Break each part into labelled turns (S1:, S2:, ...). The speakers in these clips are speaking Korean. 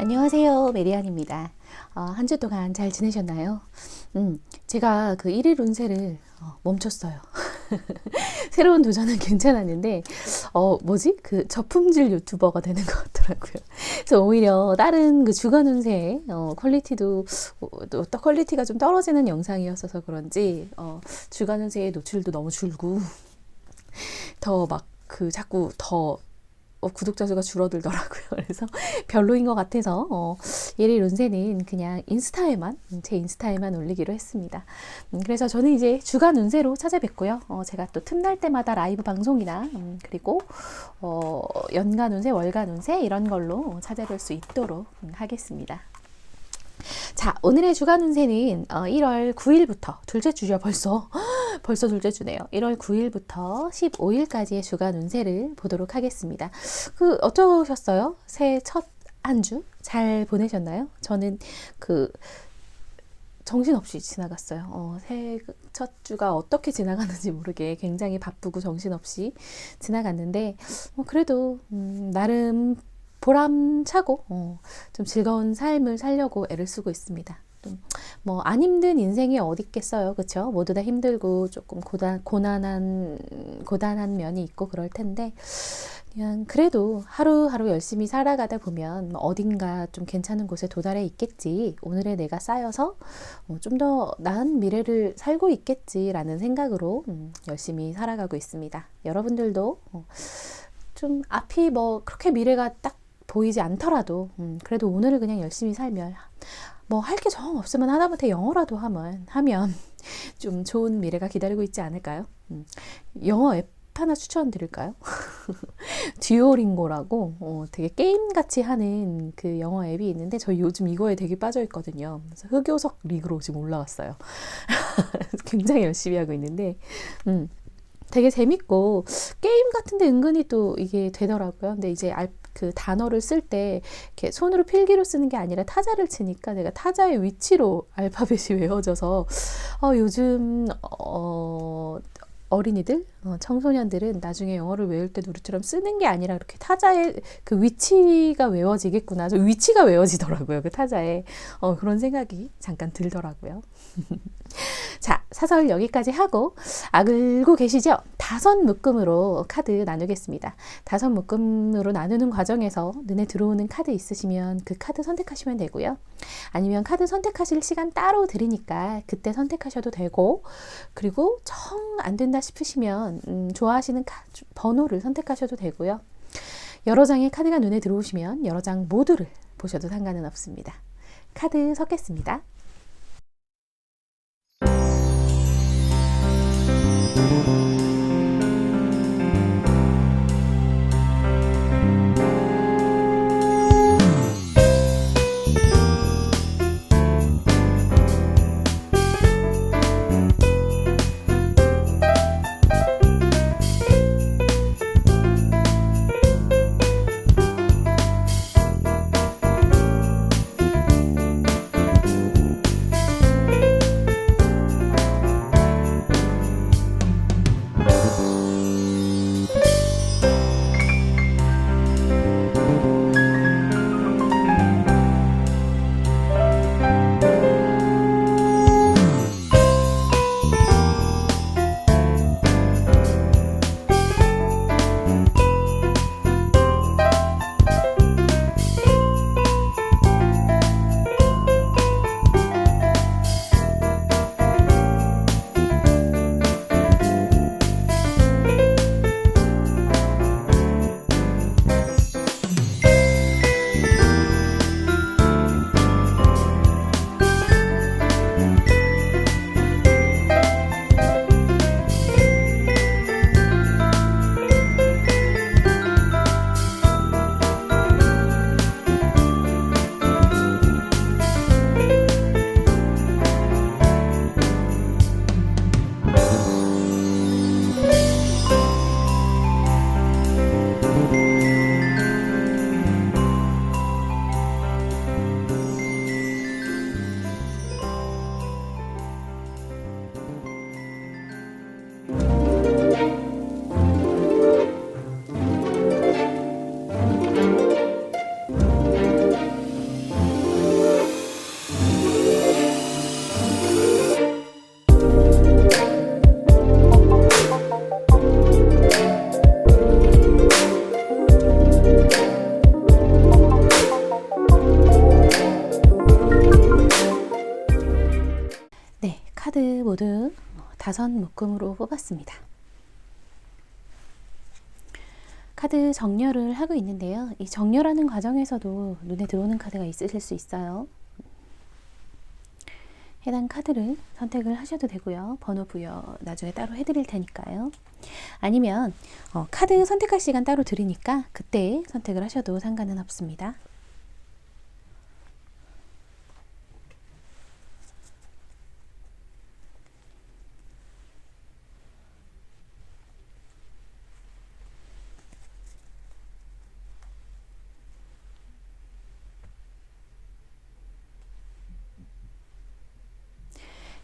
S1: 안녕하세요. 메리안입니다. 한 주 동안 잘 지내셨나요? 제가 그 1일 운세를 멈췄어요. 새로운 도전은 괜찮았는데, 그 저품질 유튜버가 되는 것 같더라고요. 그래서 오히려 다른 그 주간 운세, 퀄리티도, 또 퀄리티가 좀 떨어지는 영상이었어서 그런지, 주간 운세의 노출도 너무 줄고, 자꾸 더 구독자 수가 줄어들더라고요. 그래서 별로인 것 같아서 일일 운세는 그냥 제 인스타에만 올리기로 했습니다. 그래서 저는 이제 주간 운세로 찾아뵙고요. 제가 또 틈날 때마다 라이브 방송이나 그리고 연간 운세, 월간 운세 이런 걸로 찾아뵐 수 있도록 하겠습니다. 자, 오늘의 주간 운세는 1월 9일부터 둘째 주죠. 벌써 둘째 주네요. 1월 9일부터 15일까지의 주간 운세를 보도록 하겠습니다. 어떠셨어요? 새해 첫 한 주 잘 보내셨나요? 저는 정신없이 지나갔어요. 새해 첫 주가 어떻게 지나가는지 모르게 굉장히 바쁘고 정신없이 지나갔는데 그래도 나름 보람차고 좀 즐거운 삶을 살려고 애를 쓰고 있습니다. 안 힘든 인생이 어디 있겠어요. 그렇죠? 모두 다 힘들고 조금 고단한 면이 있고 그럴 텐데 그냥 그래도 하루하루 열심히 살아가다 보면 어딘가 좀 괜찮은 곳에 도달해 있겠지. 오늘의 내가 쌓여서 좀 더 나은 미래를 살고 있겠지라는 생각으로 열심히 살아가고 있습니다. 여러분들도 좀 앞이 그렇게 미래가 딱 보이지 않더라도 그래도 오늘을 그냥 열심히 살면 할 게 정 없으면 하다못해 영어라도 하면 좀 좋은 미래가 기다리고 있지 않을까요? 영어 앱 하나 추천드릴까요? 듀오링고라고 되게 게임같이 하는 그 영어 앱이 있는데 저 요즘 이거에 되게 빠져 있거든요. 그래서 흑요석 리그로 지금 올라갔어요. 굉장히 열심히 하고 있는데 되게 재밌고 게임 같은데 은근히 또 이게 되더라고요. 근데 이제 그 단어를 쓸 때 이렇게 손으로 필기로 쓰는 게 아니라 타자를 치니까 내가 타자의 위치로 알파벳이 외워져서 요즘 어린이들, 청소년들은 나중에 영어를 외울 때도 우리처럼 쓰는 게 아니라 그렇게 타자의 그 위치가 외워지겠구나. 저 위치가 외워지더라고요. 그 타자에. 그런 생각이 잠깐 들더라고요. 자, 사설 여기까지 하고 알고 계시죠? 5 묶음으로 카드 나누겠습니다. 5 묶음으로 나누는 과정에서 눈에 들어오는 카드 있으시면 그 카드 선택하시면 되고요. 아니면 카드 선택하실 시간 따로 드리니까 그때 선택하셔도 되고 그리고 정 안 된다 싶으시면 좋아하시는 번호를 선택하셔도 되고요. 여러 장의 카드가 눈에 들어오시면 여러 장 모두를 보셔도 상관은 없습니다. 카드 섞겠습니다. 다섯 묶음으로 뽑았습니다. 카드 정렬을 하고 있는데요. 이 정렬하는 과정에서도 눈에 들어오는 카드가 있으실 수 있어요. 해당 카드를 선택을 하셔도 되고요. 번호 부여 나중에 따로 해드릴 테니까요. 아니면 카드 선택할 시간 따로 드리니까 그때 선택을 하셔도 상관은 없습니다.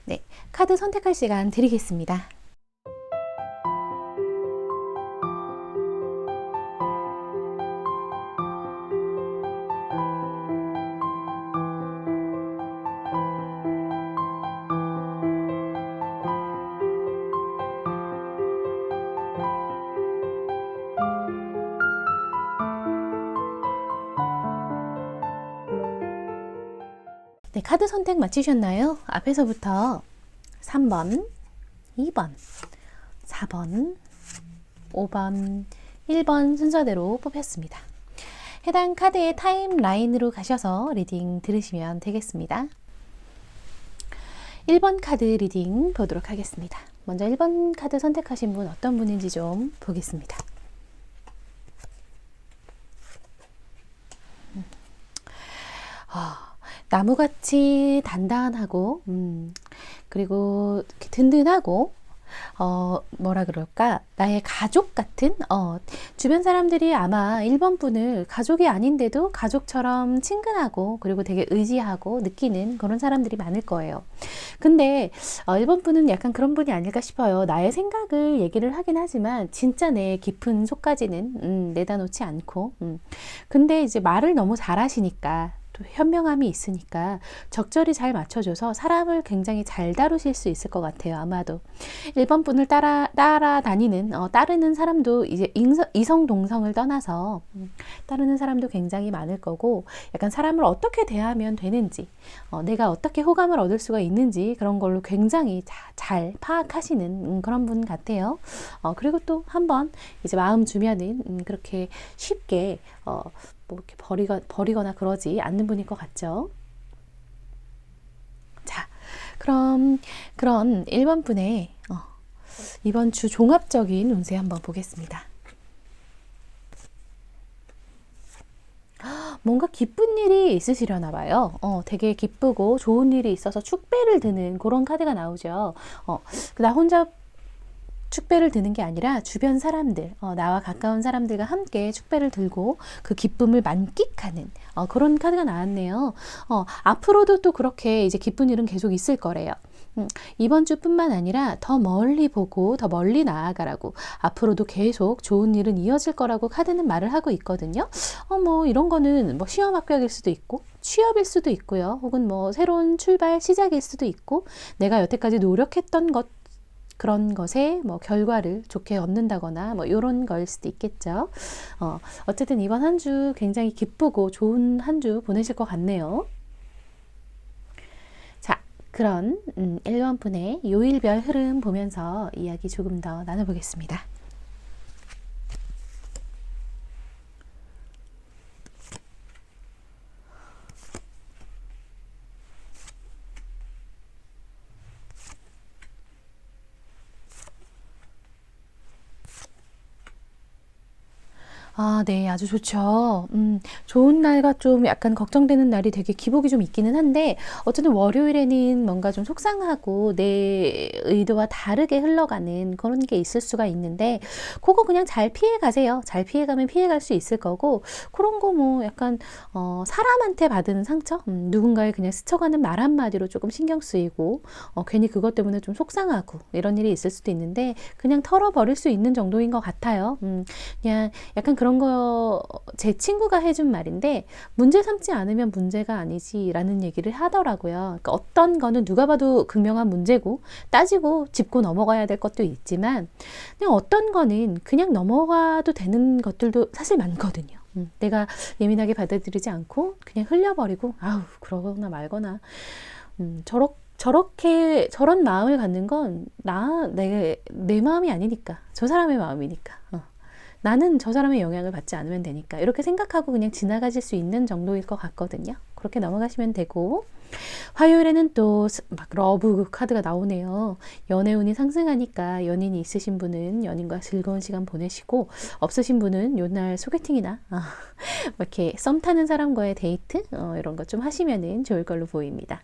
S1: 네, 카드 선택할 시간 드리겠습니다. 네, 카드 선택 마치셨나요? 앞에서부터 3번, 2번, 4번, 5번, 1번 순서대로 뽑혔습니다. 해당 카드의 타임라인으로 가셔서 리딩 들으시면 되겠습니다. 1번 카드 리딩 보도록 하겠습니다. 먼저 1번 카드 선택하신 분 어떤 분인지 좀 보겠습니다. 나무같이 단단하고 그리고 이렇게 든든하고 뭐라 그럴까, 나의 가족 같은 주변 사람들이 아마 1번 분을 가족이 아닌데도 가족처럼 친근하고 그리고 되게 의지하고 느끼는 그런 사람들이 많을 거예요. 근데 1번 분은 약간 그런 분이 아닐까 싶어요. 나의 생각을 얘기를 하긴 하지만 진짜 내 깊은 속까지는 내다 놓지 않고 근데 이제 말을 너무 잘하시니까 또 현명함이 있으니까 적절히 잘 맞춰줘서 사람을 굉장히 잘 다루실 수 있을 것 같아요. 아마도 1번 분을 따라다니는 따르는 사람도 이제 이성 동성을 떠나서 따르는 사람도 굉장히 많을 거고, 약간 사람을 어떻게 대하면 되는지 내가 어떻게 호감을 얻을 수가 있는지 그런 걸로 굉장히 잘 파악하시는 그런 분 같아요. 그리고 또 한번 이제 마음 주면은 그렇게 쉽게 뭐 이렇게 버리거나 그러지 않는 분일 것 같죠. 자, 그럼 그런 1번 분의 이번 주 종합적인 운세 한번 보겠습니다. 뭔가 기쁜 일이 있으시려나 봐요. 되게 기쁘고 좋은 일이 있어서 축배를 드는 그런 카드가 나오죠. 나 혼자 축배를 드는 게 아니라 주변 사람들, 나와 가까운 사람들과 함께 축배를 들고 그 기쁨을 만끽하는 그런 카드가 나왔네요. 앞으로도 또 그렇게 이제 기쁜 일은 계속 있을 거래요. 이번 주뿐만 아니라 더 멀리 보고 더 멀리 나아가라고, 앞으로도 계속 좋은 일은 이어질 거라고 카드는 말을 하고 있거든요. 뭐 이런 거는 뭐 시험 합격일 수도 있고 취업일 수도 있고요. 혹은 뭐 새로운 출발 시작일 수도 있고, 내가 여태까지 노력했던 것, 그런 것에 뭐 결과를 좋게 얻는다거나 뭐 이런 거일 수도 있겠죠. 어쨌든 이번 한 주 굉장히 기쁘고 좋은 한 주 보내실 것 같네요. 자, 그런 1번 분의 요일별 흐름 보면서 이야기 조금 더 나눠보겠습니다. 네, 아주 좋죠. 좋은 날과 좀 약간 걱정되는 날이 되게 기복이 좀 있기는 한데, 어쨌든 월요일에는 뭔가 좀 속상하고 내 의도와 다르게 흘러가는 그런 게 있을 수가 있는데, 그거 그냥 잘 피해 가세요. 잘 피해가면 피해갈 수 있을 거고, 그런 거 뭐 약간 사람한테 받은 상처, 누군가의 그냥 스쳐가는 말 한마디로 조금 신경 쓰이고 괜히 그것 때문에 좀 속상하고 이런 일이 있을 수도 있는데, 그냥 털어버릴 수 있는 정도인 것 같아요. 그냥 약간 그런 거 제 친구가 해준 말인데, 문제 삼지 않으면 문제가 아니지 라는 얘기를 하더라고요. 그러니까 어떤 거는 누가 봐도 극명한 문제고 따지고 짚고 넘어가야 될 것도 있지만, 그냥 어떤 거는 그냥 넘어가도 되는 것들도 사실 많거든요. 내가 예민하게 받아들이지 않고 그냥 흘려버리고 아우 그러거나 말거나 저런 마음을 갖는 건 내 마음이 아니니까. 저 사람의 마음이니까. 나는 저 사람의 영향을 받지 않으면 되니까. 이렇게 생각하고 그냥 지나가실 수 있는 정도일 것 같거든요. 그렇게 넘어가시면 되고, 화요일에는 또 막 러브 카드가 나오네요. 연애운이 상승하니까 연인이 있으신 분은 연인과 즐거운 시간 보내시고, 없으신 분은 요날 소개팅이나 이렇게 썸 타는 사람과의 데이트 이런 것 좀 하시면은 좋을 걸로 보입니다.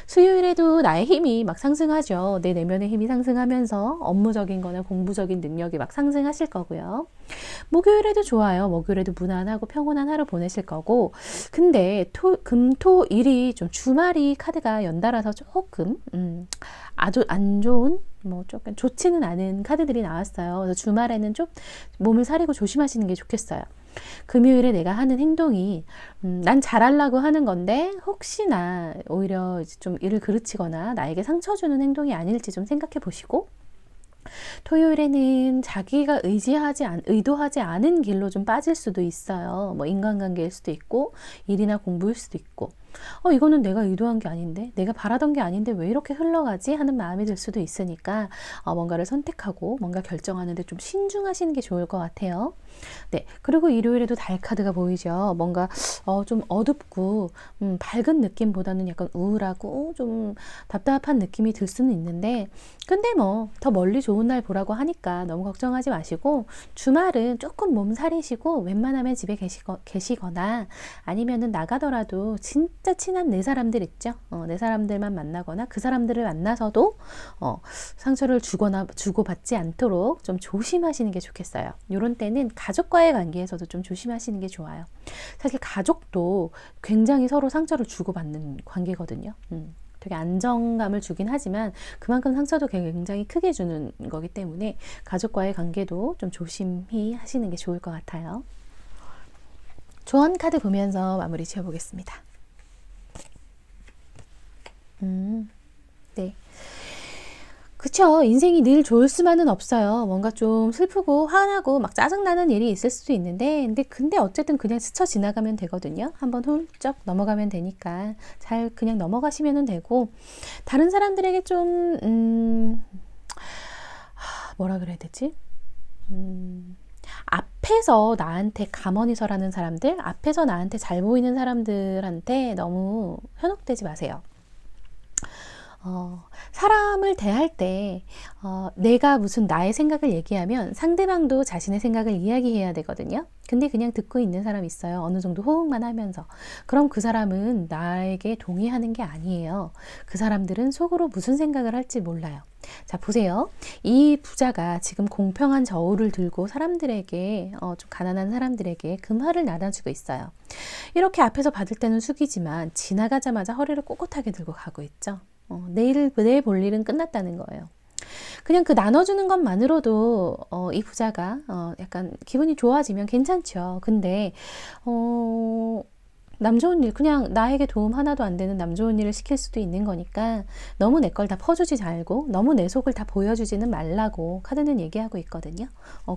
S1: 수요일에도 나의 힘이 막 상승하죠. 내 내면의 힘이 상승하면서 업무적인 거나 공부적인 능력이 막 상승하실 거고요. 목요일에도 좋아요. 목요일에도 무난하고 평온한 하루 보내실 거고, 근데 금, 토, 일이 좀 주말이 카드가 연달아서 조금 아주 안 좋은, 뭐 조금 좋지는 않은 카드들이 나왔어요. 그래서 주말에는 좀 몸을 사리고 조심하시는 게 좋겠어요. 금요일에 내가 하는 행동이 난 잘하려고 하는 건데 혹시나 오히려 좀 일을 그르치거나 나에게 상처 주는 행동이 아닐지 좀 생각해 보시고, 토요일에는 자기가 의도하지 않은 길로 좀 빠질 수도 있어요. 뭐 인간관계일 수도 있고 일이나 공부일 수도 있고, 이거는 내가 의도한 게 아닌데, 내가 바라던 게 아닌데 왜 이렇게 흘러가지? 하는 마음이 들 수도 있으니까 뭔가를 선택하고 뭔가 결정하는데 좀 신중하시는 게 좋을 것 같아요. 네, 그리고 일요일에도 달 카드가 보이죠. 뭔가 좀 어둡고 밝은 느낌보다는 약간 우울하고 좀 답답한 느낌이 들 수는 있는데, 근데 뭐 더 멀리 좋은 날 보라고 하니까 너무 걱정하지 마시고, 주말은 조금 몸살이시고 웬만하면 집에 계시거나 아니면은 나가더라도 진짜 친한 내 사람들 있죠. 내 사람들만 만나거나 그 사람들을 만나서도 상처를 주고받지 않도록 좀 조심하시는 게 좋겠어요. 이런 때는 가족과의 관계에서도 좀 조심하시는 게 좋아요. 사실 가족도 굉장히 서로 상처를 주고받는 관계거든요. 되게 안정감을 주긴 하지만 그만큼 상처도 굉장히 크게 주는 거기 때문에 가족과의 관계도 좀 조심히 하시는 게 좋을 것 같아요. 조언 카드 보면서 마무리 지어보겠습니다. 네. 그쵸. 인생이 늘 좋을 수만은 없어요. 뭔가 좀 슬프고 화나고 막 짜증나는 일이 있을 수도 있는데, 근데 어쨌든 그냥 스쳐 지나가면 되거든요. 한번 훌쩍 넘어가면 되니까 잘 그냥 넘어가시면 되고, 다른 사람들에게 좀 뭐라 그래야 되지? 앞에서 나한테 가만히 서라는 사람들, 앞에서 나한테 잘 보이는 사람들한테 너무 현혹되지 마세요. 사람을 대할 때 내가 무슨 나의 생각을 얘기하면 상대방도 자신의 생각을 이야기해야 되거든요. 근데 그냥 듣고 있는 사람이 있어요. 어느 정도 호응만 하면서. 그럼 그 사람은 나에게 동의하는 게 아니에요. 그 사람들은 속으로 무슨 생각을 할지 몰라요. 자, 보세요. 이 부자가 지금 공평한 저울을 들고 사람들에게 좀 가난한 사람들에게 금화를 나눠주고 있어요. 이렇게 앞에서 받을 때는 숙이지만 지나가자마자 허리를 꼿꼿하게 들고 가고 있죠. 내일 볼 일은 끝났다는 거예요. 그냥 그 나눠주는 것만으로도 이 부자가 약간 기분이 좋아지면 괜찮죠. 근데 남 좋은 일, 그냥 나에게 도움 하나도 안 되는 남 좋은 일을 시킬 수도 있는 거니까 너무 내 걸 다 퍼주지 말고 너무 내 속을 다 보여주지는 말라고 카드는 얘기하고 있거든요.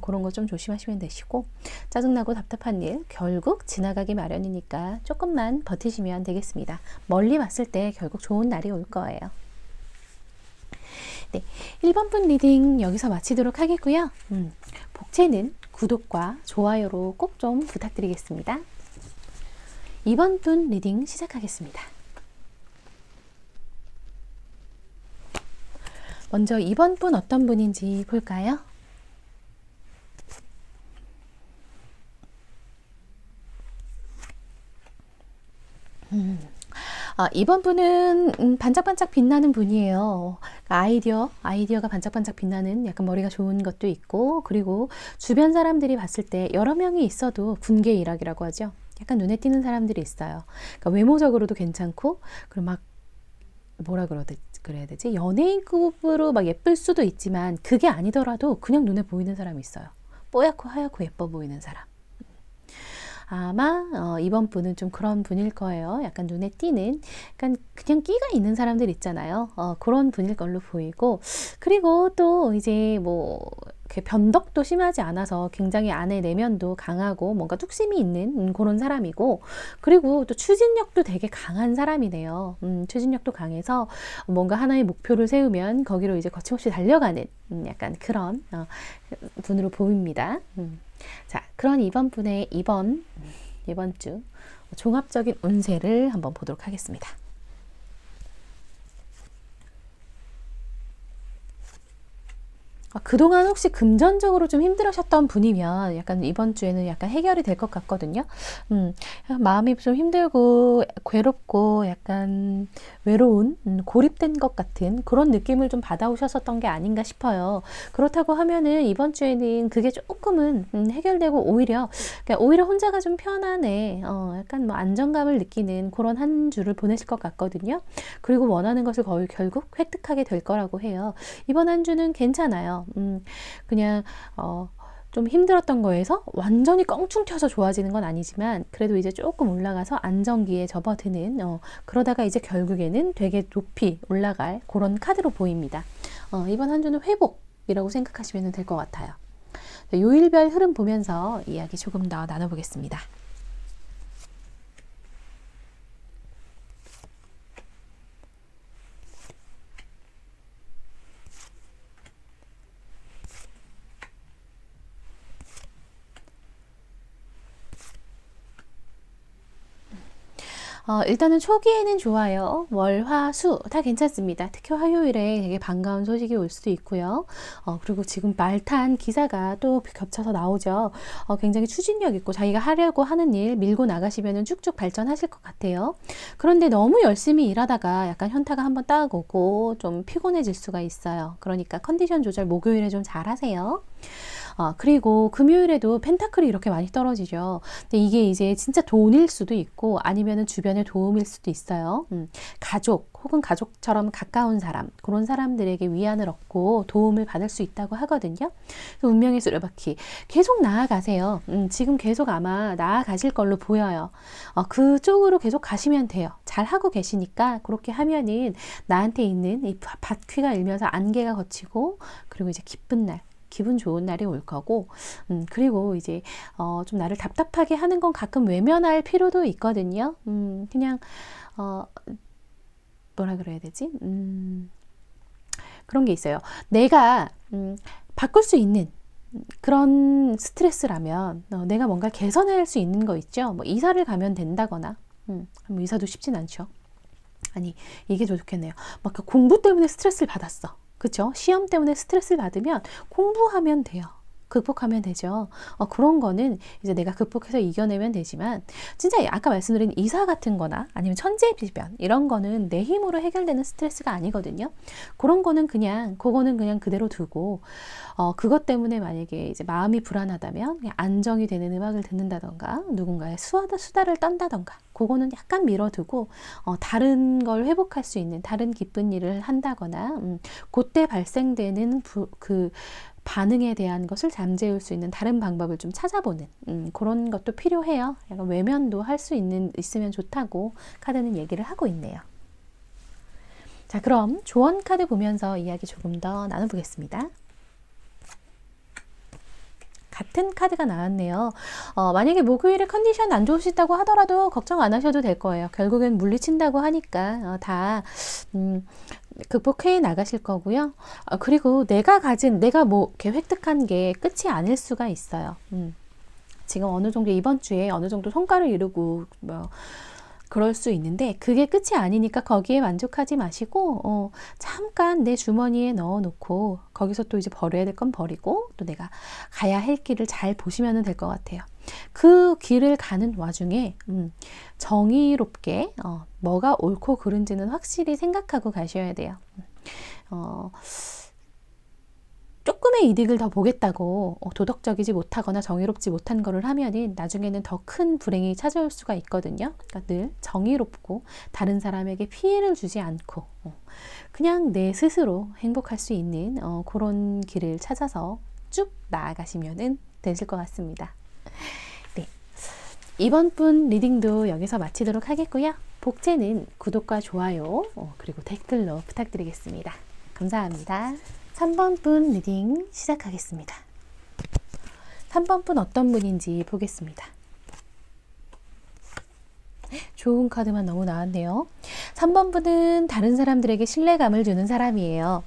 S1: 그런 거 좀 조심하시면 되시고, 짜증나고 답답한 일 결국 지나가기 마련이니까 조금만 버티시면 되겠습니다. 멀리 봤을 때 결국 좋은 날이 올 거예요. 네, 1번 분 리딩 여기서 마치도록 하겠고요. 복채는 구독과 좋아요로 꼭 좀 부탁드리겠습니다. 2번 분 리딩 시작하겠습니다. 먼저 2번 분 어떤 분인지 볼까요? 이번 분은 반짝반짝 빛나는 분이에요. 아이디어가 반짝반짝 빛나는, 약간 머리가 좋은 것도 있고, 그리고 주변 사람들이 봤을 때 여러 명이 있어도 분개 일학이라고 하죠. 약간 눈에 띄는 사람들이 있어요. 그러니까 외모적으로도 괜찮고, 그리고 막 그래야 되지? 연예인급으로 막 예쁠 수도 있지만 그게 아니더라도 그냥 눈에 보이는 사람이 있어요. 뽀얗고 하얗고 예뻐 보이는 사람. 아마 이번 분은 좀 그런 분일 거예요. 약간 눈에 띄는, 약간 그냥 끼가 있는 사람들 있잖아요. 그런 분일 걸로 보이고, 그리고 또 이제 뭐 이렇게 변덕도 심하지 않아서 굉장히 안에 내면도 강하고 뭔가 뚝심이 있는 그런 사람이고, 그리고 또 추진력도 되게 강한 사람이네요. 추진력도 강해서 뭔가 하나의 목표를 세우면 거기로 이제 거침없이 달려가는 약간 그런 분으로 보입니다. 자, 그런 이번 분의 이번 주 종합적인 운세를 한번 보도록 하겠습니다. 그동안 혹시 금전적으로 좀 힘들으셨던 분이면 약간 이번 주에는 약간 해결이 될 것 같거든요. 마음이 좀 힘들고 괴롭고 약간 외로운, 고립된 것 같은 그런 느낌을 좀 받아오셨었던 게 아닌가 싶어요. 그렇다고 하면은 이번 주에는 그게 조금은 해결되고 오히려 혼자가 좀 편안해, 약간 뭐 안정감을 느끼는 그런 한 주를 보내실 것 같거든요. 그리고 원하는 것을 거의 결국 획득하게 될 거라고 해요. 이번 한 주는 괜찮아요. 그냥 좀 힘들었던 거에서 완전히 껑충 튀어서 좋아지는 건 아니지만 그래도 이제 조금 올라가서 안정기에 접어드는 그러다가 이제 결국에는 되게 높이 올라갈 그런 카드로 보입니다. 이번 한 주는 회복이라고 생각하시면 될 것 같아요. 요일별 흐름 보면서 이야기 조금 더 나눠보겠습니다. 일단은 초기에는 좋아요. 월, 화, 수 다 괜찮습니다. 특히 화요일에 되게 반가운 소식이 올 수도 있고요. 그리고 지금 말탄 기사가 또 겹쳐서 나오죠. 굉장히 추진력 있고 자기가 하려고 하는 일 밀고 나가시면 쭉쭉 발전하실 것 같아요. 그런데 너무 열심히 일하다가 약간 현타가 한번 딱 오고 좀 피곤해질 수가 있어요. 그러니까 컨디션 조절 목요일에 좀 잘 하세요. 그리고 금요일에도 펜타클이 이렇게 많이 떨어지죠. 근데 이게 이제 진짜 돈일 수도 있고 아니면은 주변의 도움일 수도 있어요. 가족 혹은 가족처럼 가까운 사람, 그런 사람들에게 위안을 얻고 도움을 받을 수 있다고 하거든요. 운명의 수레바퀴 계속 나아가세요. 지금 계속 아마 나아가실 걸로 보여요. 그쪽으로 계속 가시면 돼요. 잘 하고 계시니까 그렇게 하면은 나한테 있는 이 바퀴가 일면서 안개가 걷히고 그리고 이제 기분 좋은 날이 올 거고, 그리고 이제 좀 나를 답답하게 하는 건 가끔 외면할 필요도 있거든요. 그냥 뭐라 그래야 되지? 그런 게 있어요. 내가 바꿀 수 있는 그런 스트레스라면 내가 뭔가 개선할 수 있는 거 있죠. 뭐 이사를 가면 된다거나, 뭐 이사도 쉽진 않죠. 아니, 이게 더 좋겠네요. 막 공부 때문에 스트레스를 받았어. 그쵸? 시험 때문에 스트레스를 받으면 공부하면 돼요. 극복하면 되죠. 그런 거는 이제 내가 극복해서 이겨내면 되지만 진짜 아까 말씀드린 이사 같은 거나 아니면 천재지변 이런 거는 내 힘으로 해결되는 스트레스가 아니거든요. 그거는 그냥 그대로 두고 그것 때문에 만약에 이제 마음이 불안하다면 그냥 안정이 되는 음악을 듣는다던가 누군가의 수다를 떤다던가 그거는 약간 미뤄두고 다른 걸 회복할 수 있는 다른 기쁜 일을 한다거나 그때 발생되는 그 반응에 대한 것을 잠재울 수 있는 다른 방법을 좀 찾아보는 그런 것도 필요해요. 약간 외면도 할 수 있으면 좋다고 카드는 얘기를 하고 있네요. 자, 그럼 조언 카드 보면서 이야기 조금 더 나눠보겠습니다. 같은 카드가 나왔네요. 만약에 목요일에 컨디션 안 좋으시다고 하더라도 걱정 안 하셔도 될 거예요. 결국엔 물리친다고 하니까 다 극복해 나가실 거고요. 그리고 내가 뭐 이렇게 획득한 게 끝이 아닐 수가 있어요. 지금 어느 정도 이번 주에 어느 정도 성과를 이루고 뭐 그럴 수 있는데 그게 끝이 아니니까 거기에 만족하지 마시고 잠깐 내 주머니에 넣어놓고 거기서 또 이제 버려야 될 건 버리고 또 내가 가야 할 길을 잘 보시면 될 것 같아요. 그 길을 가는 와중에 정의롭게 뭐가 옳고 그른지는 확실히 생각하고 가셔야 돼요. 조금의 이득을 더 보겠다고 도덕적이지 못하거나 정의롭지 못한 거를 하면은 나중에는 더 큰 불행이 찾아올 수가 있거든요. 그러니까 늘 정의롭고 다른 사람에게 피해를 주지 않고 그냥 내 스스로 행복할 수 있는 그런 길을 찾아서 쭉 나아가시면 되실 것 같습니다. 네, 이번 분 리딩도 여기서 마치도록 하겠고요. 복채는 구독과 좋아요 그리고 댓글로 부탁드리겠습니다. 감사합니다. 3번 분 리딩 시작하겠습니다. 3번 분 어떤 분인지 보겠습니다. 좋은 카드만 너무 나왔네요. 3번 분은 다른 사람들에게 신뢰감을 주는 사람이에요.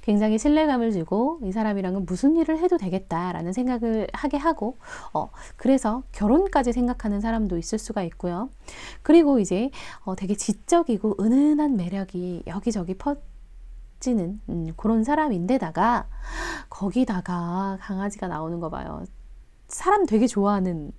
S1: 굉장히 신뢰감을 주고 이 사람이랑은 무슨 일을 해도 되겠다라는 생각을 하게 하고 그래서 결혼까지 생각하는 사람도 있을 수가 있고요. 그리고 이제 되게 지적이고 은은한 매력이 여기저기 퍼지는 그런 사람인데다가 거기다가 강아지가 나오는 거 봐요. 사람 되게 좋아하는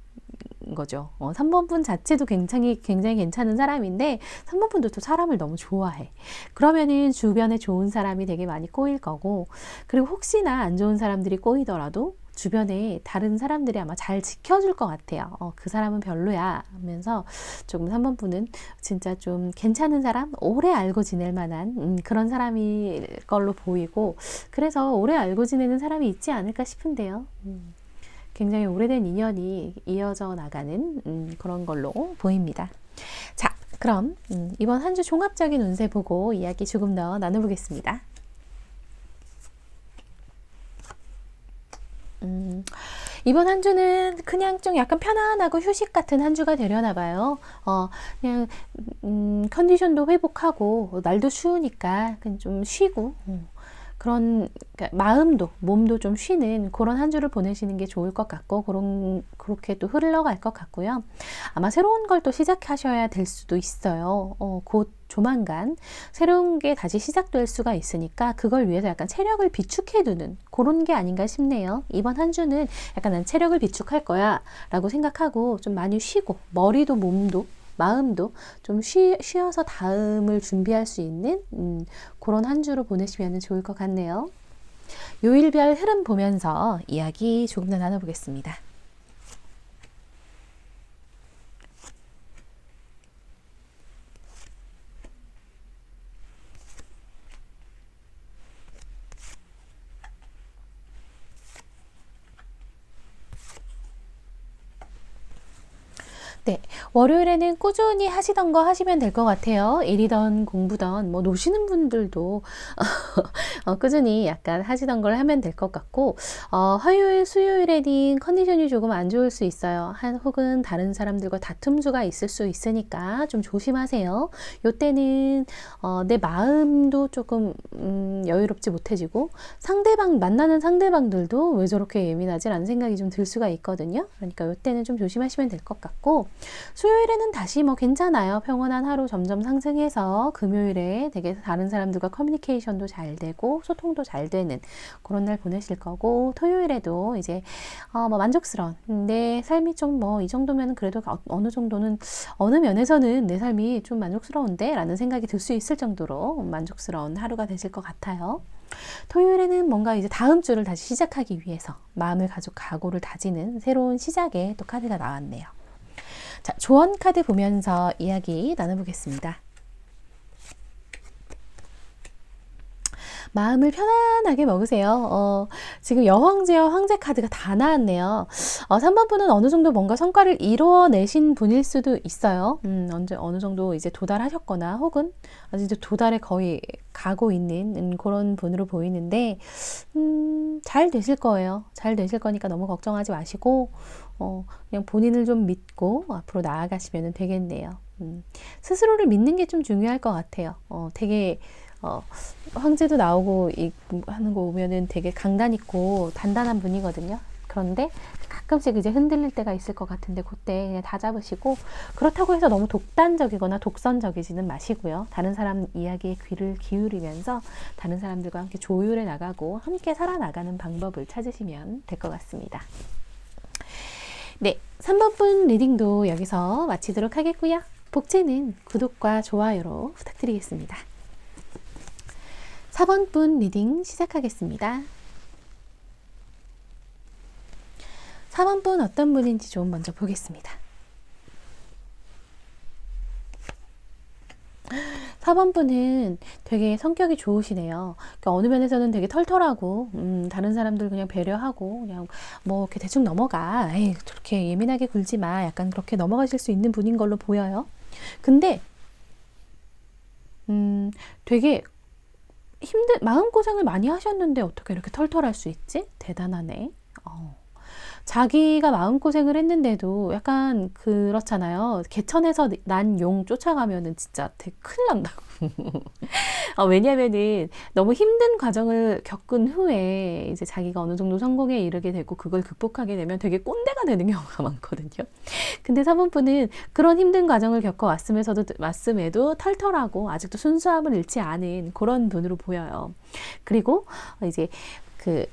S1: 거죠. 3번 분 자체도 굉장히 괜찮은 사람인데 3번 분도 또 사람을 너무 좋아해. 그러면은 주변에 좋은 사람이 되게 많이 꼬일 거고, 그리고 혹시나 안 좋은 사람들이 꼬이더라도 주변에 다른 사람들이 아마 잘 지켜줄 것 같아요. 그 사람은 별로야 하면서 조금 3번 분은 진짜 좀 괜찮은 사람, 오래 알고 지낼 만한 그런 사람일 걸로 보이고, 그래서 오래 알고 지내는 사람이 있지 않을까 싶은데요. 굉장히 오래된 인연이 이어져 나가는 그런 걸로 보입니다. 자, 그럼 이번 한 주 종합적인 운세 보고 이야기 조금 더 나눠보겠습니다. 이번 한 주는 그냥 좀 약간 편안하고 휴식 같은 한 주가 되려나 봐요. 그냥 컨디션도 회복하고 날도 추우니까 그냥 좀 쉬고 그런 그러니까 마음도 몸도 좀 쉬는 그런 한 주를 보내시는 게 좋을 것 같고, 그렇게 또 흘러갈 것 같고요. 아마 새로운 걸 또 시작하셔야 될 수도 있어요. 곧 조만간 새로운 게 다시 시작될 수가 있으니까 그걸 위해서 약간 체력을 비축해 두는 그런 게 아닌가 싶네요. 이번 한 주는 약간 난 체력을 비축할 거야 라고 생각하고 좀 많이 쉬고, 머리도 몸도 마음도 좀 쉬어서 다음을 준비할 수 있는 그런 한 주로 보내시면 좋을 것 같네요. 요일별 흐름 보면서 이야기 조금 더 나눠보겠습니다. 네, 월요일에는 꾸준히 하시던 거 하시면 될 것 같아요. 일이던 공부던 뭐 노시는 분들도 꾸준히 약간 하시던 걸 하면 될 것 같고, 화요일, 수요일에는 컨디션이 조금 안 좋을 수 있어요. 혹은 다른 사람들과 다툼수가 있을 수 있으니까 좀 조심하세요. 요때는 내 마음도 조금 여유롭지 못해지고, 만나는 상대방들도 왜 저렇게 예민하지? 라는 생각이 좀 들 수가 있거든요. 그러니까 요때는 좀 조심하시면 될 것 같고, 수요일에는 다시 뭐 괜찮아요. 평온한 하루 점점 상승해서 금요일에 되게 다른 사람들과 커뮤니케이션도 잘 되고 소통도 잘 되는 그런 날 보내실 거고, 토요일에도 이제 뭐 만족스러운 내 삶이 좀 뭐 이 정도면 그래도 어느 정도는 어느 면에서는 내 삶이 좀 만족스러운데 라는 생각이 들 수 있을 정도로 만족스러운 하루가 되실 것 같아요. 토요일에는 뭔가 이제 다음 주를 다시 시작하기 위해서 마음을 가지고 각오를 다지는 새로운 시작의 또 카드가 나왔네요. 자, 조언 카드 보면서 이야기 나눠보겠습니다. 마음을 편안하게 먹으세요. 지금 여황제와 황제 카드가 다 나왔네요. 3번 분은 어느 정도 뭔가 성과를 이루어내신 분일 수도 있어요. 어느 정도 이제 도달하셨거나 혹은 이제 도달에 거의 가고 있는 그런 분으로 보이는데, 잘 되실 거예요. 잘 되실 거니까 너무 걱정하지 마시고, 그냥 본인을 좀 믿고 앞으로 나아가시면 되겠네요. 스스로를 믿는 게 좀 중요할 것 같아요. 되게 황제도 나오고 하는 거 보면은 되게 강단 있고 단단한 분이거든요. 그런데 가끔씩 이제 흔들릴 때가 있을 것 같은데 그때 그냥 다 잡으시고, 그렇다고 해서 너무 독단적이거나 독선적이지는 마시고요. 다른 사람 이야기에 귀를 기울이면서 다른 사람들과 함께 조율해 나가고 함께 살아나가는 방법을 찾으시면 될 것 같습니다. 네, 3번 분 리딩도 여기서 마치도록 하겠고요. 복제는 구독과 좋아요로 부탁드리겠습니다. 4번 분 리딩 시작하겠습니다. 4번 분 어떤 분인지 좀 먼저 보겠습니다. 4번 분은 되게 성격이 좋으시네요. 그러니까 어느 면에서는 되게 털털하고 다른 사람들 그냥 배려하고 그냥 뭐 이렇게 대충 넘어가. 에이, 그렇게 예민하게 굴지 마. 약간 그렇게 넘어가실 수 있는 분인 걸로 보여요. 근데 되게 마음고생을 많이 하셨는데 어떻게 이렇게 털털할 수 있지? 대단하네. 자기가 마음고생을 했는데도 약간 그렇잖아요. 개천에서 난 용 쫓아가면은 진짜 되게 큰일 난다고. 왜냐면은 너무 힘든 과정을 겪은 후에 이제 자기가 어느 정도 성공에 이르게 되고 그걸 극복하게 되면 되게 꼰대가 되는 경우가 많거든요. 근데 사모분은 그런 힘든 과정을 겪어왔음에도 털털하고 아직도 순수함을 잃지 않은 그런 분으로 보여요. 그리고 이제 그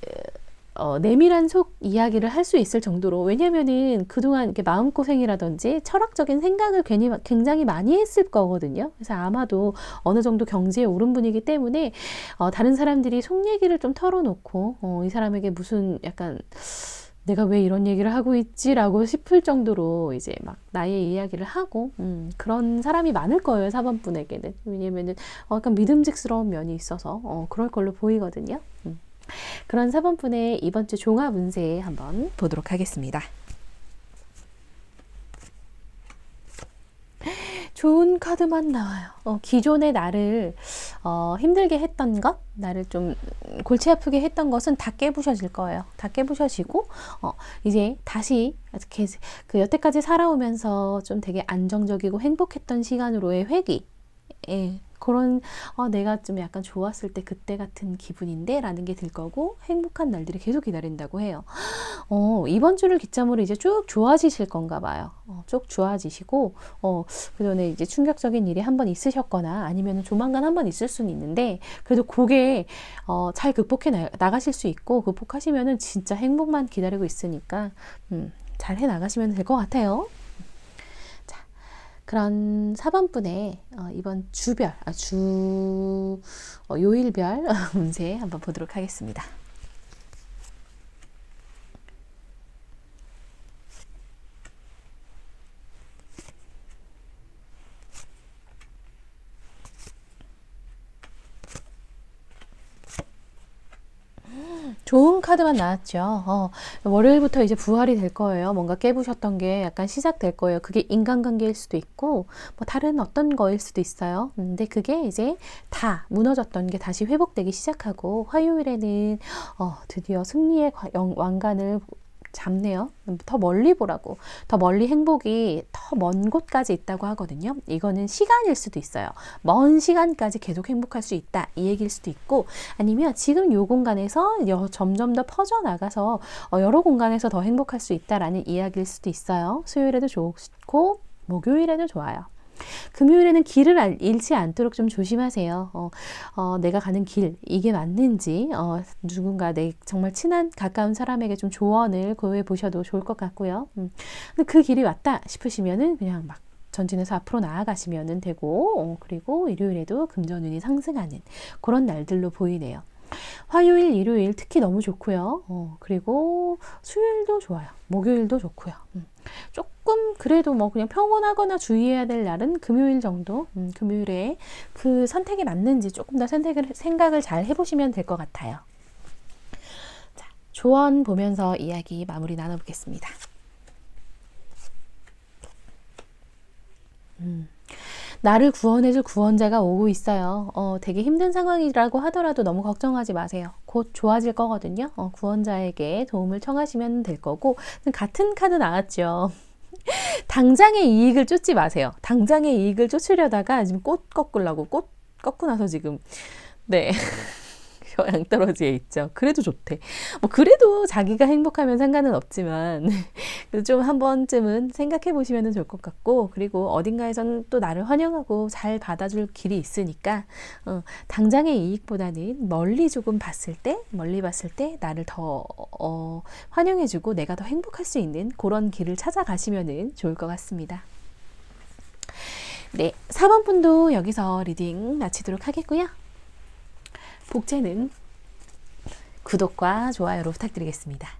S1: 내밀한 속 이야기를 할 수 있을 정도로, 왜냐면은 그동안 이렇게 마음고생이라든지 철학적인 생각을 굉장히 많이 했을 거거든요. 그래서 아마도 어느 정도 경지에 오른 분이기 때문에 다른 사람들이 속 얘기를 좀 털어놓고 이 사람에게 무슨 약간 내가 왜 이런 얘기를 하고 있지라고 싶을 정도로 이제 막 나의 이야기를 하고 그런 사람이 많을 거예요, 4번분에게는. 왜냐면은 약간 믿음직스러운 면이 있어서 그럴 걸로 보이거든요. 그런 4번분의 이번 주 종합 운세 한번 보도록 하겠습니다. 좋은 카드만 나와요. 기존에 나를 힘들게 했던 것, 나를 좀 골치 아프게 했던 것은 다 깨부셔질 거예요. 다 깨부셔지고 이제 다시 그 여태까지 살아오면서 좀 되게 안정적이고 행복했던 시간으로의 회귀, 그런 내가 좀 약간 좋았을 때 그때 같은 기분인데 라는 게 들 거고, 행복한 날들이 계속 기다린다고 해요. 이번 주를 기점으로 이제 쭉 좋아지실 건가 봐요. 쭉 좋아지시고 그전에 이제 충격적인 일이 한번 있으셨거나 아니면 조만간 한번 있을 수는 있는데, 그래도 그게 잘 극복해 나가실 수 있고, 극복하시면은 진짜 행복만 기다리고 있으니까 잘 해 나가시면 될 것 같아요. 그런 4번분의 이번 요일별 운세 한번 보도록 하겠습니다. 좋은 카드만 나왔죠. 월요일부터 이제 부활이 될 거예요. 뭔가 깨부셨던 게 약간 시작될 거예요. 그게 인간관계일 수도 있고, 뭐 다른 어떤 거일 수도 있어요. 근데 그게 이제 다 무너졌던 게 다시 회복되기 시작하고, 화요일에는 드디어 승리의 왕관을 잡네요. 더 멀리 보라고. 더 멀리 행복이 더 먼 곳까지 있다고 하거든요. 이거는 시간일 수도 있어요. 먼 시간까지 계속 행복할 수 있다, 이 얘기일 수도 있고, 아니면 지금 요 공간에서 점점 더 퍼져나가서 여러 공간에서 더 행복할 수 있다라는 이야기일 수도 있어요. 수요일에도 좋고 목요일에도 좋아요. 금요일에는 길을 잃지 않도록 좀 조심하세요. 내가 가는 길, 이게 맞는지 누군가 정말 친한 가까운 사람에게 좀 조언을 구해 보셔도 좋을 것 같고요. 근데 그 길이 맞다 싶으시면은 그냥 막 전진해서 앞으로 나아가시면 되고, 그리고 일요일에도 금전운이 상승하는 그런 날들로 보이네요. 화요일, 일요일 특히 너무 좋고요. 그리고 수요일도 좋아요. 목요일도 좋고요. 조금 그래도 뭐 그냥 평온하거나 주의해야 될 날은 금요일 정도. 금요일에 그 선택이 맞는지 조금 더 생각을 잘 해보시면 될 것 같아요. 자, 조언 보면서 이야기 마무리 나눠보겠습니다. 나를 구원해줄 구원자가 오고 있어요. 되게 힘든 상황이라고 하더라도 너무 걱정하지 마세요. 곧 좋아질 거거든요. 구원자에게 도움을 청하시면 될 거고, 같은 카드 나왔죠. 당장의 이익을 쫓지 마세요. 당장의 이익을 쫓으려다가 지금 꽃 꺾으려고 꽃 꺾고 나서 지금 네. 양떨어지에 있죠. 그래도 좋대. 뭐 그래도 자기가 행복하면 상관은 없지만 좀 한 번쯤은 생각해 보시면 좋을 것 같고, 그리고 어딘가에선 또 나를 환영하고 잘 받아줄 길이 있으니까 당장의 이익보다는 멀리 봤을 때 나를 더 환영해주고 내가 더 행복할 수 있는 그런 길을 찾아가시면 좋을 것 같습니다. 네, 4번 분도 여기서 리딩 마치도록 하겠고요. 복제는 구독과 좋아요로 부탁드리겠습니다.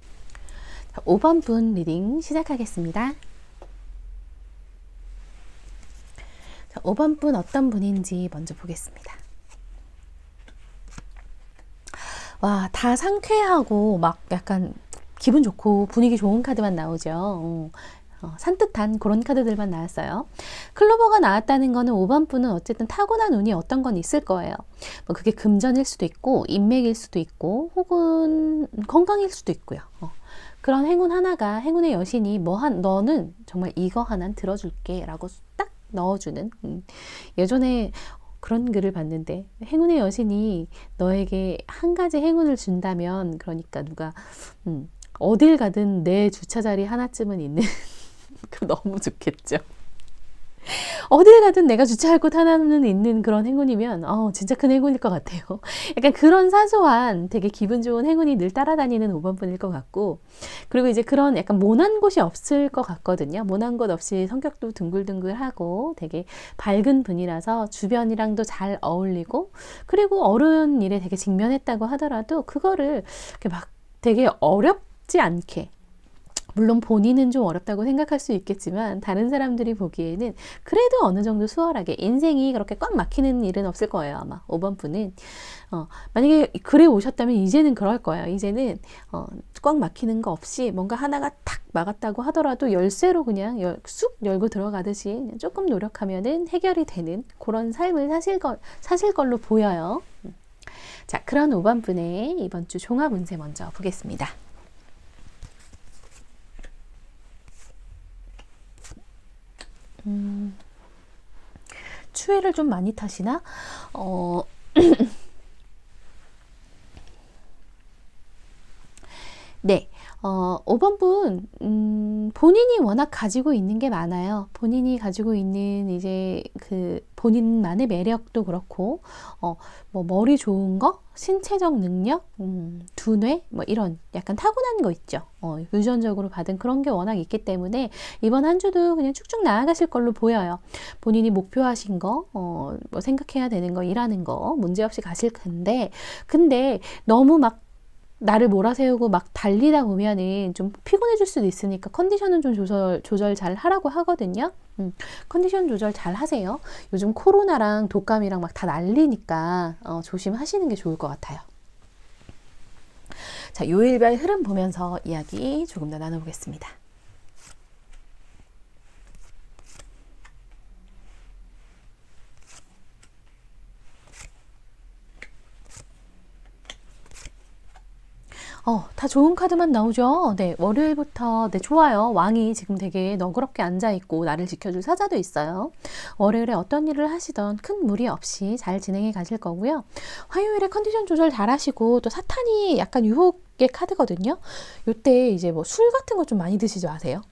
S1: 5번 분 리딩 시작하겠습니다. 5번 분 어떤 분인지 먼저 보겠습니다. 와, 다 상쾌하고 막 약간 기분 좋고 분위기 좋은 카드만 나오죠. 산뜻한 그런 카드들만 나왔어요. 클로버가 나왔다는 거는 5번 분은 어쨌든 타고난 운이 어떤 건 있을 거예요. 뭐 그게 금전일 수도 있고 인맥일 수도 있고 혹은 건강일 수도 있고요. 그런 행운 하나가 행운의 여신이 너는 정말 이거 하나는 들어줄게 라고 딱 넣어주는 예전에 그런 글을 봤는데 행운의 여신이 너에게 한 가지 행운을 준다면 그러니까 누가 어딜 가든 내 주차 자리 하나쯤은 있는 그 너무 좋겠죠. 어딜 가든 내가 주차할 곳 하나는 있는 그런 행운이면 진짜 큰 행운일 것 같아요. 약간 그런 사소한 되게 기분 좋은 행운이 늘 따라다니는 5번 분일 것 같고 그리고 이제 그런 약간 모난 곳이 없을 것 같거든요. 모난 곳 없이 성격도 둥글둥글하고 되게 밝은 분이라서 주변이랑도 잘 어울리고 그리고 어려운 일에 되게 직면했다고 하더라도 그거를 이렇게 막 되게 어렵지 않게 물론 본인은 좀 어렵다고 생각할 수 있겠지만 다른 사람들이 보기에는 그래도 어느 정도 수월하게 인생이 그렇게 꽉 막히는 일은 없을 거예요. 아마 5번 분은 만약에 그래 오셨다면 이제는 그럴 거예요. 이제는 꽉 막히는 거 없이 뭔가 하나가 탁 막았다고 하더라도 열쇠로 그냥 쑥 열고 들어가듯이 그냥 조금 노력하면은 해결이 되는 그런 삶을 사실 걸로 보여요. 자, 그런 5번 분의 이번 주 종합 운세 먼저 보겠습니다. 추위를 좀 많이 타시나? 네. 5번 분, 본인이 워낙 가지고 있는 게 많아요. 본인이 가지고 있는 이제 그 본인만의 매력도 그렇고, 뭐 머리 좋은 거, 신체적 능력, 두뇌, 뭐 이런 약간 타고난 거 있죠. 유전적으로 받은 그런 게 워낙 있기 때문에 이번 한 주도 그냥 쭉쭉 나아가실 걸로 보여요. 본인이 목표하신 거, 뭐 생각해야 되는 거, 일하는 거 문제없이 가실 텐데, 근데 너무 막 나를 몰아세우고 막 달리다 보면은 좀 피곤해질 수도 있으니까 컨디션은 좀 조절 잘 하라고 하거든요. 컨디션 조절 잘 하세요. 요즘 코로나랑 독감이랑 막 다 난리니까 조심하시는 게 좋을 것 같아요. 자, 요일별 흐름 보면서 이야기 조금 더 나눠보겠습니다. 다 좋은 카드만 나오죠. 네, 월요일부터 네, 좋아요. 왕이 지금 되게 너그럽게 앉아있고 나를 지켜줄 사자도 있어요. 월요일에 어떤 일을 하시던 큰 무리 없이 잘 진행해 가실 거고요. 화요일에 컨디션 조절 잘 하시고 또 사탄이 약간 유혹의 카드거든요. 요때 이제 뭐 술 같은 거 좀 많이 드시지 마세요.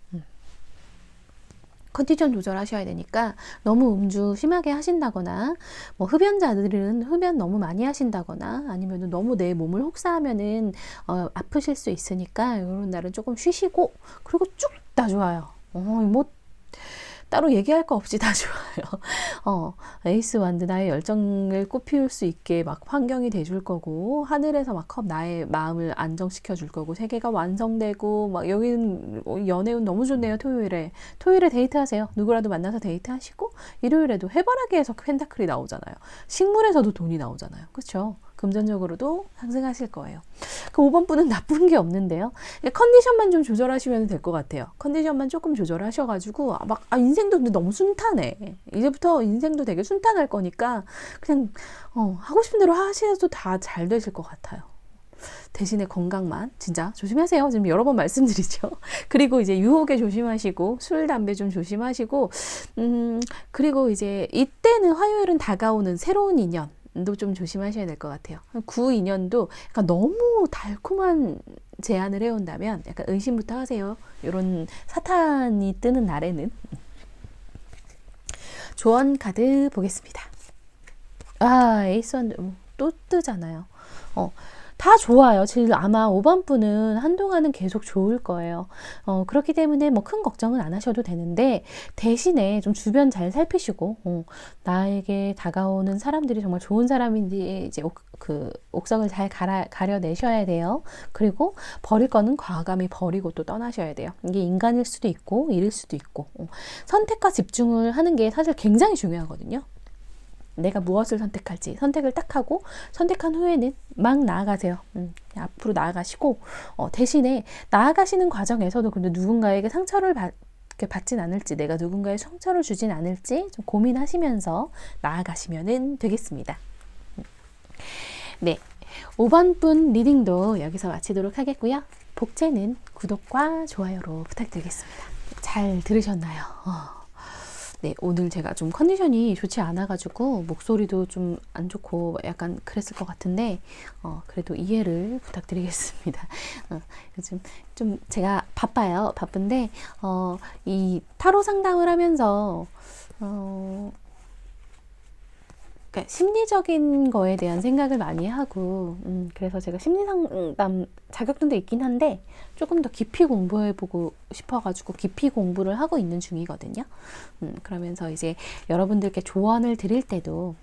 S1: 컨디션 조절하셔야 되니까 너무 음주 심하게 하신다거나 뭐 흡연자들은 흡연 너무 많이 하신다거나 아니면 너무 내 몸을 혹사하면은 아프실 수 있으니까 이런 날은 조금 쉬시고 그리고 쭉 다 좋아요. 뭐 따로 얘기할 거 없이 다 좋아요. 에이스 완드 나의 열정을 꽃피울 수 있게 막 환경이 돼줄 거고 하늘에서 막 나의 마음을 안정시켜 줄 거고 세계가 완성되고 막 여기는 연애운 너무 좋네요. 토요일에 데이트하세요. 누구라도 만나서 데이트하시고 일요일에도 해바라기에서 펜타클이 나오잖아요. 식물에서도 돈이 나오잖아요. 그렇죠? 금전적으로도 상승하실 거예요. 그 5번 분은 나쁜 게 없는데요. 컨디션만 좀 조절하시면 될 것 같아요. 컨디션만 조금 조절하셔가지고 인생도 근데 너무 순탄해. 이제부터 인생도 되게 순탄할 거니까 그냥 하고 싶은 대로 하셔도 다 잘 되실 것 같아요. 대신에 건강만 진짜 조심하세요. 지금 여러 번 말씀드리죠. 그리고 이제 유혹에 조심하시고 술, 담배 좀 조심하시고 그리고 이제 이때는 화요일은 다가오는 새로운 인연 도 좀 조심하셔야 될 것 같아요. 구 인연도 약간 너무 달콤한 제안을 해온다면 약간 의심부터 하세요. 이런 사탄이 뜨는 날에는. 조언 카드 보겠습니다. 에이스 원드 또 뜨잖아요. 다 좋아요. 지금 아마 5번 분은 한동안은 계속 좋을 거예요. 그렇기 때문에 뭐 큰 걱정은 안 하셔도 되는데 대신에 좀 주변 잘 살피시고 나에게 다가오는 사람들이 정말 좋은 사람인지 이제 옥석을 잘 가려내셔야 돼요. 그리고 버릴 거는 과감히 버리고 또 떠나셔야 돼요. 이게 인간일 수도 있고 일일 수도 있고 선택과 집중을 하는 게 사실 굉장히 중요하거든요. 내가 무엇을 선택할지 선택을 딱 하고 선택한 후에는 막 나아가세요. 앞으로 나아가시고 대신에 나아가시는 과정에서도 근데 누군가에게 상처를 어떻게 받진 않을지, 내가 누군가의 상처를 주진 않을지 좀 고민하시면서 나아가시면 되겠습니다. 네, 5번 분 리딩도 여기서 마치도록 하겠고요. 복제는 구독과 좋아요로 부탁드리겠습니다. 잘 들으셨나요? 네, 오늘 제가 좀 컨디션이 좋지 않아가지고 목소리도 좀 안 좋고 약간 그랬을 것 같은데 그래도 이해를 부탁드리겠습니다. 요즘 좀 제가 바빠요. 바쁜데 이 타로 상담을 하면서 그러니까 심리적인 거에 대한 생각을 많이 하고 그래서 제가 심리상담 자격증도 있긴 한데 조금 더 깊이 공부해보고 싶어가지고 깊이 공부를 하고 있는 중이거든요. 그러면서 이제 여러분들께 조언을 드릴 때도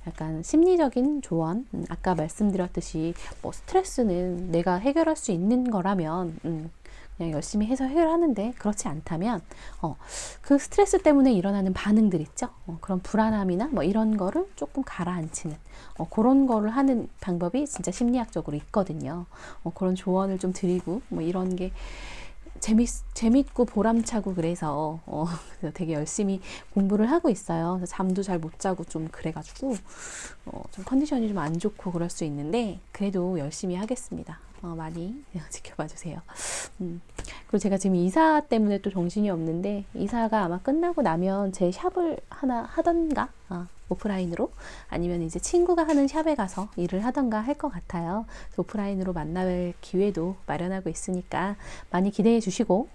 S1: 약간 심리적인 조언, 아까 말씀드렸듯이 뭐 스트레스는 내가 해결할 수 있는 거라면 그냥 열심히 해서 해결하는데 그렇지 않다면 그 스트레스 때문에 일어나는 반응들 있죠. 그런 불안함이나 뭐 이런 거를 조금 가라앉히는 그런 거를 하는 방법이 진짜 심리학적으로 있거든요. 그런 조언을 좀 드리고 뭐 이런 게 재밌고 보람차고 그래서 되게 열심히 공부를 하고 있어요. 그래서 잠도 잘 못 자고 좀 그래가지고 좀 컨디션이 좀 안 좋고 그럴 수 있는데 그래도 열심히 하겠습니다. 많이 지켜봐 주세요. 그리고 제가 지금 이사 때문에 또 정신이 없는데 이사가 아마 끝나고 나면 제 샵을 하나 하던가 오프라인으로 아니면 이제 친구가 하는 샵에 가서 일을 하던가 할 것 같아요. 오프라인으로 만날 기회도 마련하고 있으니까 많이 기대해 주시고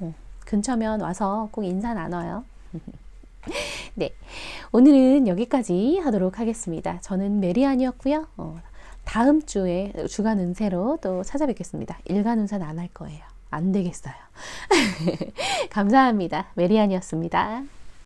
S1: 근처면 와서 꼭 인사 나눠요. 네, 오늘은 여기까지 하도록 하겠습니다. 저는 메리안이었고요. 다음 주에 주간 운세로 또 찾아뵙겠습니다. 일간 운세는 안 할 거예요. 안 되겠어요. 감사합니다. 메리안이었습니다.